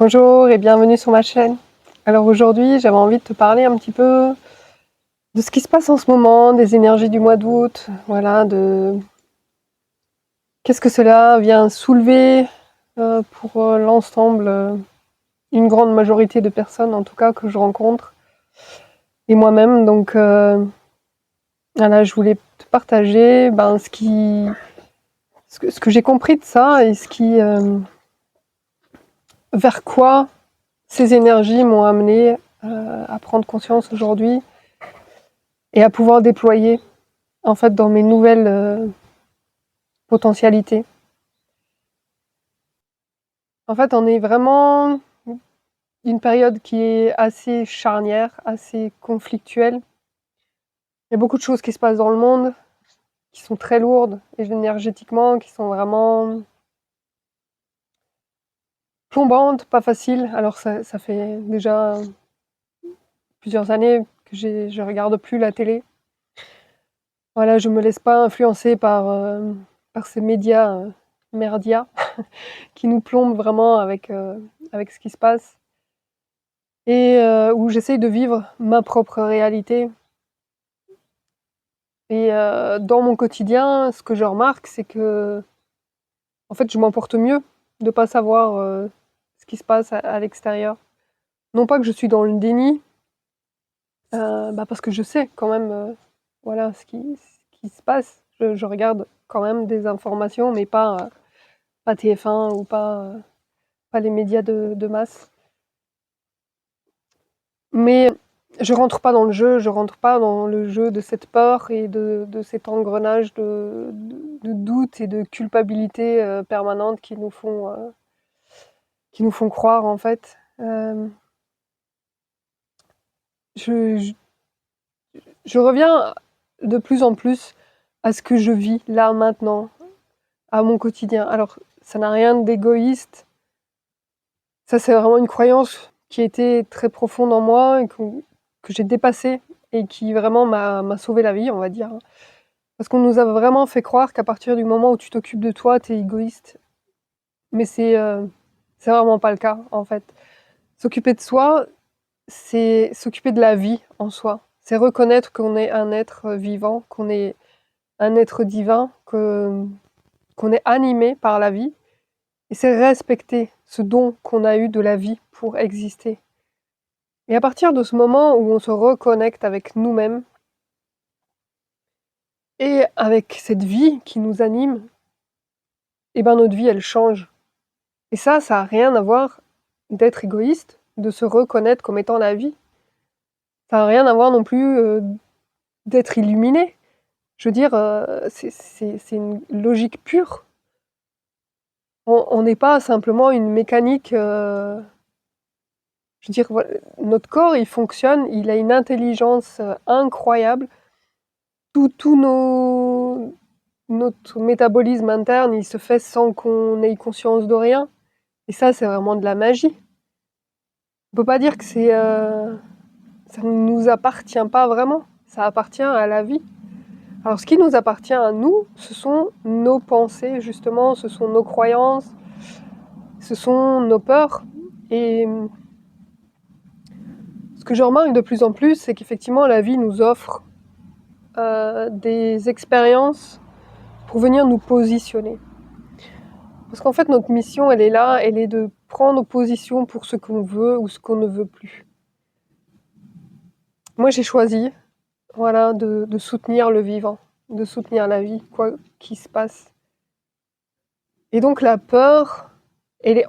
Bonjour et bienvenue sur ma chaîne. Alors aujourd'hui, j'avais envie de te parler un petit peu de ce qui se passe en ce moment, des énergies du mois d'août, voilà, de qu'est-ce que cela vient soulever pour l'ensemble, une grande majorité de personnes en tout cas que je rencontre, et moi-même. Donc voilà, je voulais te partager ce que j'ai compris de ça et vers quoi ces énergies m'ont amené à prendre conscience aujourd'hui et à pouvoir déployer en fait dans mes nouvelles potentialités. En fait, on est vraiment une période qui est assez charnière, assez conflictuelle. Il y a beaucoup de choses qui se passent dans le monde qui sont très lourdes et énergétiquement, qui sont vraiment plombantes, pas faciles. Alors ça fait déjà plusieurs années que je regarde plus la télé. Voilà, je me laisse pas influencer par ces médias merdias qui nous plombent vraiment avec ce qui se passe, et où j'essaye de vivre ma propre réalité. Et dans mon quotidien, ce que je remarque, c'est que en fait, je m'en porte mieux de pas savoir ce qui se passe à l'extérieur. Non pas que je suis dans le déni, parce que je sais quand même, voilà, ce qui se passe. Je regarde quand même des informations, mais pas TF1 ou pas les médias de masse. Mais je rentre pas dans le jeu, je rentre pas dans le jeu de cette peur et de cet engrenage de doute et de culpabilité permanente qui nous font croire en fait. Je, je, je reviens de plus en plus à ce que je vis là maintenant, à mon quotidien. Alors ça n'a rien d'égoïste, ça c'est vraiment une croyance qui était très profonde en moi et que j'ai dépassée et qui vraiment m'a sauvé la vie, on va dire. Parce qu'on nous a vraiment fait croire qu'à partir du moment où tu t'occupes de toi, t'es égoïste. Mais c'est vraiment pas le cas, en fait. S'occuper de soi, c'est s'occuper de la vie en soi. C'est reconnaître qu'on est un être vivant, qu'on est un être divin, qu'on est animé par la vie. Et c'est respecter ce don qu'on a eu de la vie pour exister. Et à partir de ce moment où on se reconnecte avec nous-mêmes et avec cette vie qui nous anime, et ben notre vie, elle change. Et ça a rien à voir d'être égoïste, de se reconnaître comme étant la vie. Ça n'a rien à voir non plus d'être illuminé. Je veux dire, c'est une logique pure. On n'est pas simplement une mécanique. Je veux dire, voilà, notre corps, il fonctionne, il a une intelligence incroyable. Notre métabolisme interne, il se fait sans qu'on ait conscience de rien. Et ça, c'est vraiment de la magie. On peut pas dire que ça ne nous appartient pas vraiment. Ça appartient à la vie. Alors, ce qui nous appartient à nous, ce sont nos pensées, justement, ce sont nos croyances, ce sont nos peurs. Et ce que je remarque de plus en plus, c'est qu'effectivement, la vie nous offre des expériences pour venir nous positionner. Parce qu'en fait, notre mission, elle est là, elle est de prendre position pour ce qu'on veut ou ce qu'on ne veut plus. Moi, j'ai choisi, voilà, de soutenir le vivant, de soutenir la vie, quoi qu'il se passe. Et donc la peur, elle est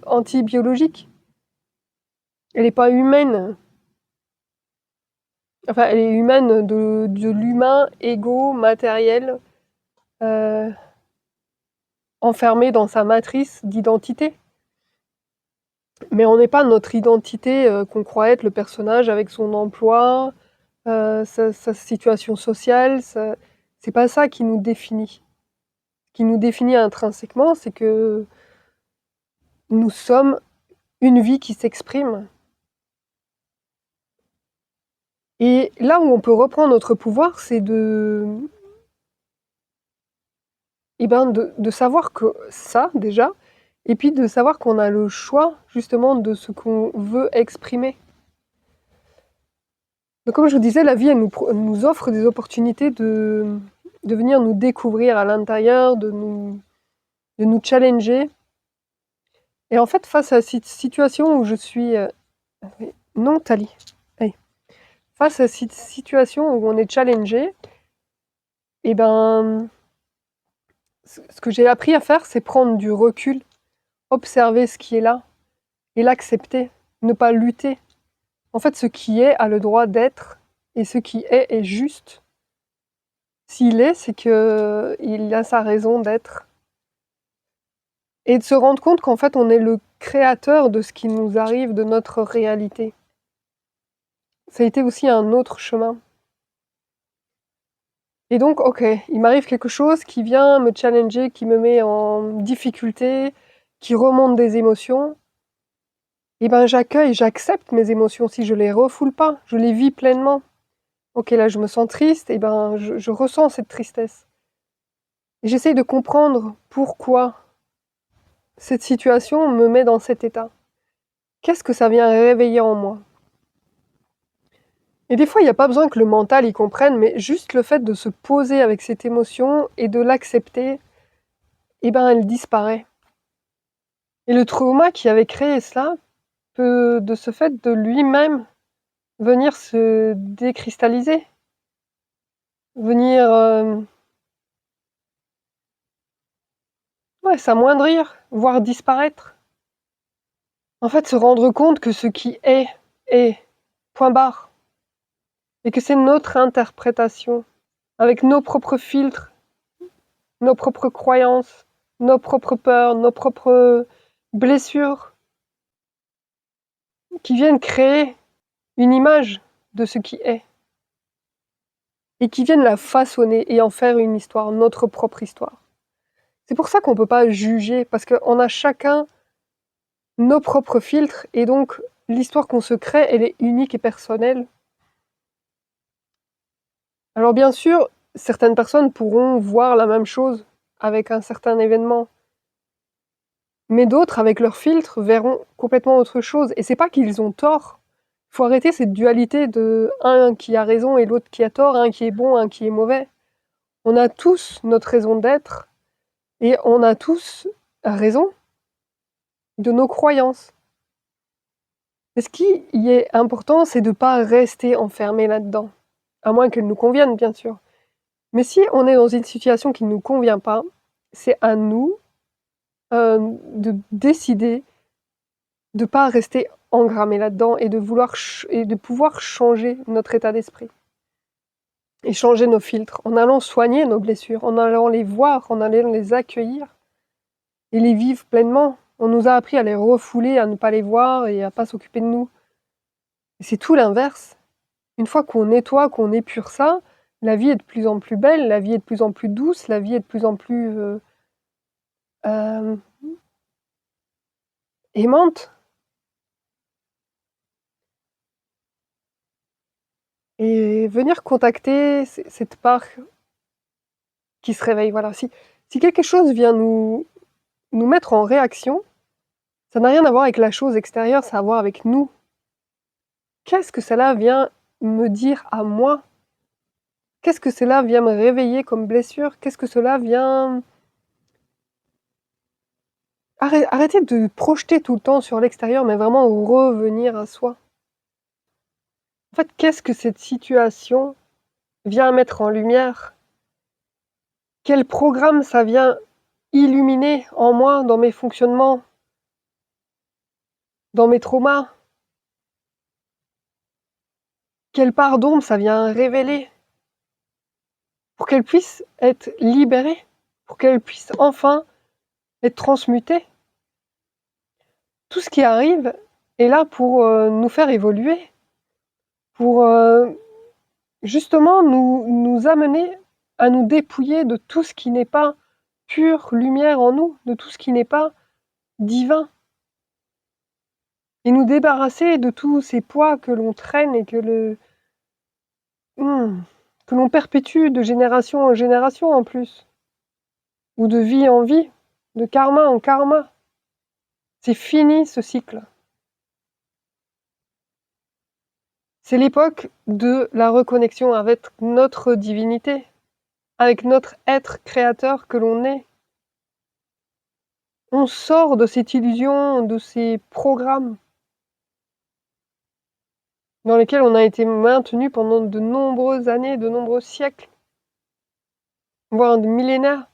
anti-biologique. Elle n'est pas humaine. Enfin, elle est humaine de l'humain égo, matériel, euh, enfermé dans sa matrice d'identité. Mais on n'est pas notre identité qu'on croit être le personnage avec son emploi, sa situation sociale. C'est pas ça qui nous définit. Ce qui nous définit intrinsèquement, c'est que nous sommes une vie qui s'exprime. Et là où on peut reprendre notre pouvoir, c'est et ben, de savoir que ça, déjà, et puis de savoir qu'on a le choix, justement, de ce qu'on veut exprimer. Donc comme je vous disais, la vie, elle nous offre des opportunités de venir nous découvrir à l'intérieur, de nous challenger. Et en fait, face à cette situation où je suis... non, Tali. Allez. Face à cette situation où on est challengé, et ben, ce que j'ai appris à faire, c'est prendre du recul, observer ce qui est là et l'accepter, ne pas lutter. En fait, ce qui est a le droit d'être et ce qui est juste. S'il est, c'est qu'il a sa raison d'être. Et de se rendre compte qu'en fait, on est le créateur de ce qui nous arrive, de notre réalité. Ça a été aussi un autre chemin. Et donc, ok, il m'arrive quelque chose qui vient me challenger, qui me met en difficulté, qui remonte des émotions. Et ben j'accueille, j'accepte mes émotions. Si je les refoule pas, je les vis pleinement. Ok, là je me sens triste, et ben je ressens cette tristesse. Et j'essaye de comprendre pourquoi cette situation me met dans cet état. Qu'est-ce que ça vient réveiller en moi? Et des fois, il n'y a pas besoin que le mental y comprenne, mais juste le fait de se poser avec cette émotion et de l'accepter, eh ben, elle disparaît. Et le trauma qui avait créé cela peut, de ce fait de lui-même, venir se décristalliser, venir s'amoindrir, voire disparaître. En fait, se rendre compte que ce qui est, point barre, et que c'est notre interprétation, avec nos propres filtres, nos propres croyances, nos propres peurs, nos propres blessures, qui viennent créer une image de ce qui est, et qui viennent la façonner et en faire une histoire, notre propre histoire. C'est pour ça qu'on ne peut pas juger, parce qu'on a chacun nos propres filtres, et donc l'histoire qu'on se crée, elle est unique et personnelle. Alors bien sûr, certaines personnes pourront voir la même chose avec un certain événement, mais d'autres, avec leurs filtres, verront complètement autre chose. Et c'est pas qu'ils ont tort. Il faut arrêter cette dualité de un qui a raison et l'autre qui a tort, un qui est bon, un qui est mauvais. On a tous notre raison d'être, et on a tous raison de nos croyances. Et ce qui y est important, c'est de ne pas rester enfermé là-dedans, à moins qu'elle nous convienne, bien sûr. Mais si on est dans une situation qui ne nous convient pas, c'est à nous de décider de ne pas rester engrammé là-dedans et de pouvoir changer notre état d'esprit. Et changer nos filtres, en allant soigner nos blessures, en allant les voir, en allant les accueillir et les vivre pleinement. On nous a appris à les refouler, à ne pas les voir et à ne pas s'occuper de nous. Et c'est tout l'inverse. Une fois qu'on nettoie, qu'on épure ça, la vie est de plus en plus belle, la vie est de plus en plus douce, la vie est de plus en plus aimante. Et venir contacter cette part qui se réveille. Voilà. Si quelque chose vient nous mettre en réaction, ça n'a rien à voir avec la chose extérieure, ça a à voir avec nous. Qu'est-ce que cela vient me dire à moi? Qu'est-ce que cela vient me réveiller comme blessure? Qu'est-ce que cela vient... Arrêtez de projeter tout le temps sur l'extérieur, mais vraiment revenir à soi. En fait, qu'est-ce que cette situation vient mettre en lumière? Quel programme ça vient illuminer en moi, dans mes fonctionnements, dans mes traumas? Quelle part d'ombre ça vient révéler? Pour qu'elle puisse être libérée, pour qu'elle puisse enfin être transmutée. Tout ce qui arrive est là pour nous faire évoluer, pour justement nous amener à nous dépouiller de tout ce qui n'est pas pure lumière en nous, de tout ce qui n'est pas divin, et nous débarrasser de tous ces poids que l'on traîne et que l'on perpétue de génération en génération en plus. ou de vie en vie, de karma en karma. C'est fini ce cycle. C'est l'époque de la reconnexion avec notre divinité, avec notre être créateur que l'on est. On sort de cette illusion, de ces programmes dans lesquels on a été maintenu pendant de nombreuses années, de nombreux siècles, voire des millénaires.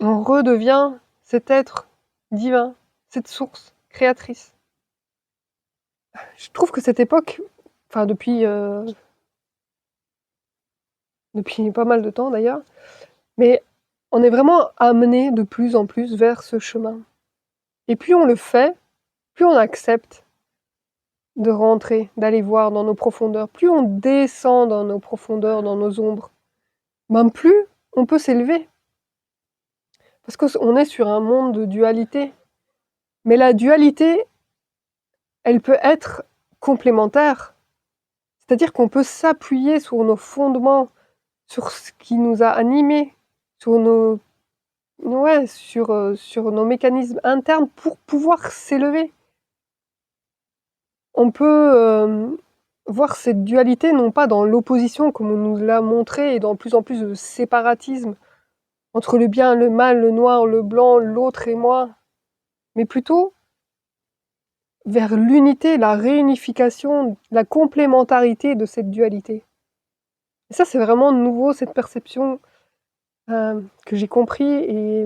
On redevient cet être divin, cette source créatrice. Je trouve que cette époque, enfin depuis pas mal de temps d'ailleurs, mais on est vraiment amené de plus en plus vers ce chemin. Et plus on le fait, plus on accepte de rentrer, d'aller voir dans nos profondeurs, plus on descend dans nos profondeurs, dans nos ombres, ben plus on peut s'élever. Parce qu'on est sur un monde de dualité. Mais la dualité, elle peut être complémentaire. C'est-à-dire qu'on peut s'appuyer sur nos fondements, sur ce qui nous a animés, sur nos, ouais, sur nos mécanismes internes pour pouvoir s'élever. On peut voir cette dualité non pas dans l'opposition comme on nous l'a montré et dans plus en plus de séparatisme entre le bien, le mal, le noir, le blanc, l'autre et moi, mais plutôt vers l'unité, la réunification, la complémentarité de cette dualité. Et ça, c'est vraiment nouveau, cette perception que j'ai compris, et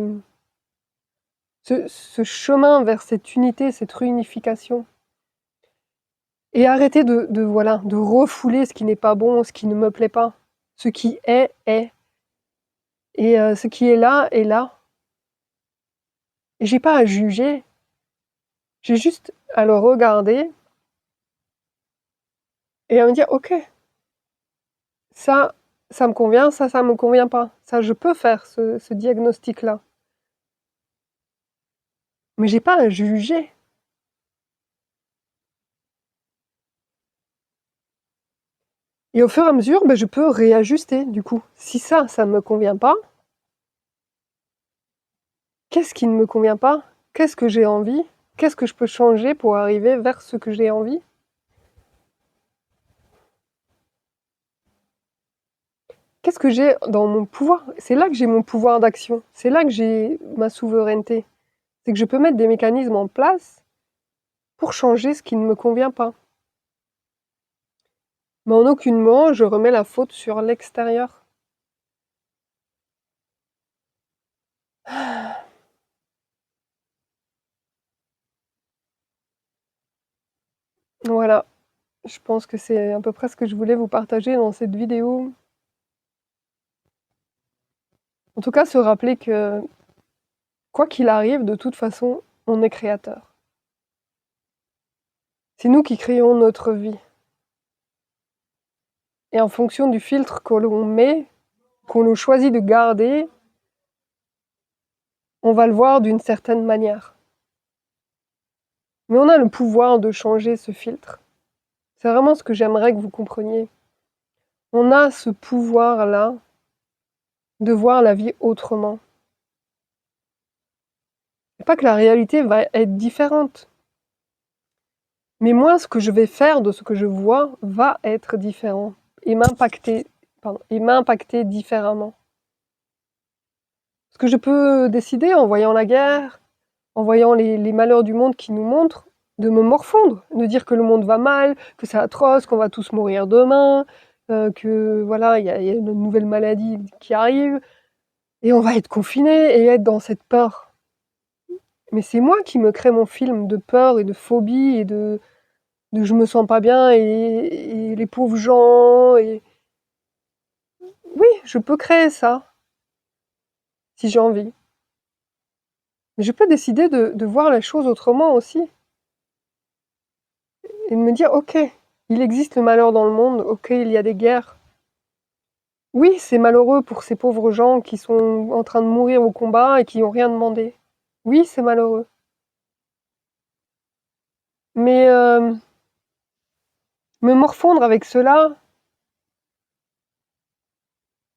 ce chemin vers cette unité, cette réunification. Et arrêter de refouler ce qui n'est pas bon, ce qui ne me plaît pas. Ce qui est, est. Et ce qui est là, est là. Et j'ai pas à juger. J'ai juste à le regarder et à me dire, ok, ça me convient, ça me convient pas. Ça, je peux faire ce diagnostic-là. Mais j'ai pas à juger. Et au fur et à mesure, je peux réajuster, du coup. Si ça ne me convient pas, qu'est-ce qui ne me convient pas? Qu'est-ce que j'ai envie? Qu'est-ce que je peux changer pour arriver vers ce que j'ai envie? Qu'est-ce que j'ai dans mon pouvoir? C'est là que j'ai mon pouvoir d'action. C'est là que j'ai ma souveraineté. C'est que je peux mettre des mécanismes en place pour changer ce qui ne me convient pas. Mais en aucunement, je remets la faute sur l'extérieur. Voilà, je pense que c'est à peu près ce que je voulais vous partager dans cette vidéo. En tout cas, se rappeler que, quoi qu'il arrive, de toute façon, on est créateur. C'est nous qui créons notre vie. Et en fonction du filtre que l'on met, qu'on choisit de garder, on va le voir d'une certaine manière. Mais on a le pouvoir de changer ce filtre. C'est vraiment ce que j'aimerais que vous compreniez. On a ce pouvoir-là de voir la vie autrement. Et pas que la réalité va être différente. Mais moi, ce que je vais faire de ce que je vois va être différent et m'impacter différemment. Ce que je peux décider en voyant la guerre, en voyant les malheurs du monde qui nous montrent, de me morfondre, de dire que le monde va mal, que c'est atroce, qu'on va tous mourir demain, que voilà, il y a une nouvelle maladie qui arrive, et on va être confinés et être dans cette peur. Mais c'est moi qui me crée mon film de peur et de phobie et de je me sens pas bien et les pauvres gens. Et oui, je peux créer ça si j'ai envie. Mais je peux décider de voir la chose autrement aussi et de me dire, ok, il existe le malheur dans le monde, ok, il y a des guerres. Oui, c'est malheureux pour ces pauvres gens qui sont en train de mourir au combat et qui n'ont rien demandé. Oui, c'est malheureux. Mais me morfondre avec cela,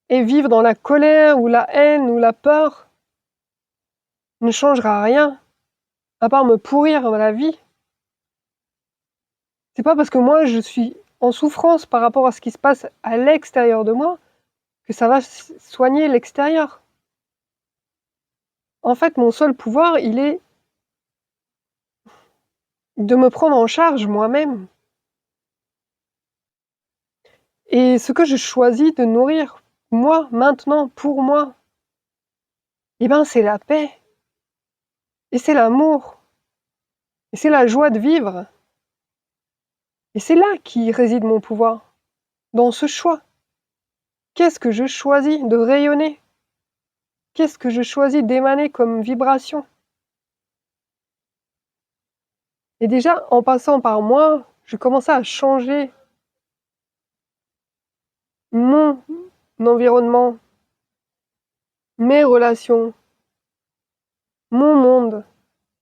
Et vivre dans la colère ou la haine ou la peur ne changera rien, à part me pourrir la vie. C'est pas parce que moi je suis en souffrance par rapport à ce qui se passe à l'extérieur de moi que ça va soigner l'extérieur. En fait, mon seul pouvoir, il est de me prendre en charge moi-même. Et ce que je choisis de nourrir, moi, maintenant, pour moi, eh ben, c'est la paix. Et c'est l'amour. Et c'est la joie de vivre. Et c'est là qui réside mon pouvoir, dans ce choix. Qu'est-ce que je choisis de rayonner? Qu'est-ce que je choisis d'émaner comme vibration? Et déjà, en passant par moi, je commençais à changer mon environnement, mes relations, mon monde.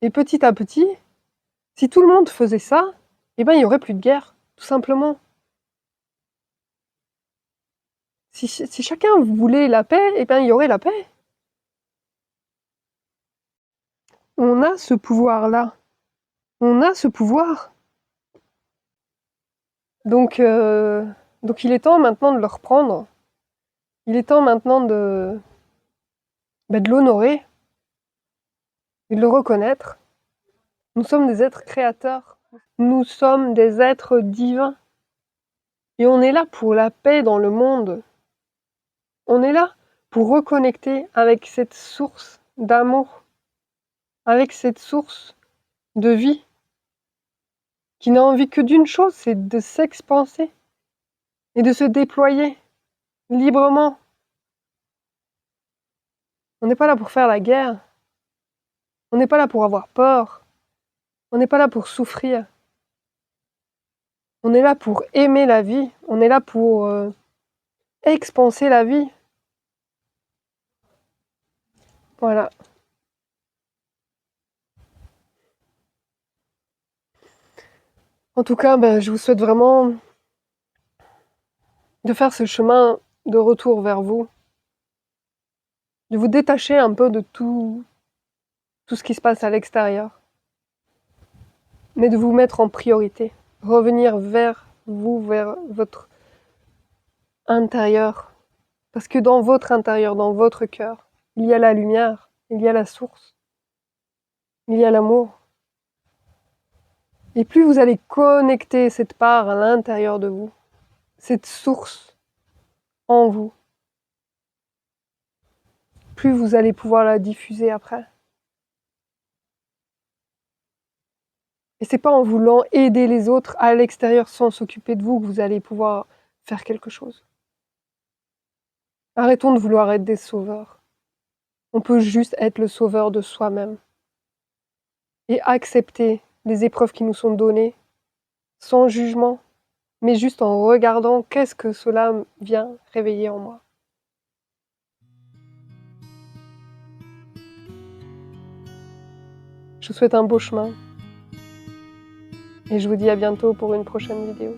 Et petit à petit, si tout le monde faisait ça, eh ben, il n'y aurait plus de guerre, tout simplement. Si chacun voulait la paix, eh ben, il y aurait la paix. On a ce pouvoir-là. On a ce pouvoir. Donc il est temps maintenant de le reprendre. Il est temps maintenant de l'honorer et de le reconnaître. Nous sommes des êtres créateurs. Nous sommes des êtres divins. Et on est là pour la paix dans le monde. On est là pour reconnecter avec cette source d'amour, avec cette source de vie, qui n'a envie que d'une chose, c'est de s'expanser et de se déployer librement. On n'est pas là pour faire la guerre. On n'est pas là pour avoir peur. On n'est pas là pour souffrir. On est là pour aimer la vie. On est là pour expanser la vie. Voilà. En tout cas, je vous souhaite vraiment de faire ce chemin de retour vers vous, de vous détacher un peu de tout ce qui se passe à l'extérieur, mais de vous mettre en priorité, revenir vers vous, vers votre intérieur, parce que dans votre intérieur, dans votre cœur, il y a la lumière, il y a la source, il y a l'amour. Et plus vous allez connecter cette part à l'intérieur de vous, cette source en vous, plus vous allez pouvoir la diffuser après. Et c'est pas en voulant aider les autres à l'extérieur sans s'occuper de vous que vous allez pouvoir faire quelque chose. Arrêtons de vouloir être des sauveurs. On peut juste être le sauveur de soi-même et accepter les épreuves qui nous sont données sans jugement, mais juste en regardant qu'est-ce que cela vient réveiller en moi. Je vous souhaite un beau chemin et je vous dis à bientôt pour une prochaine vidéo.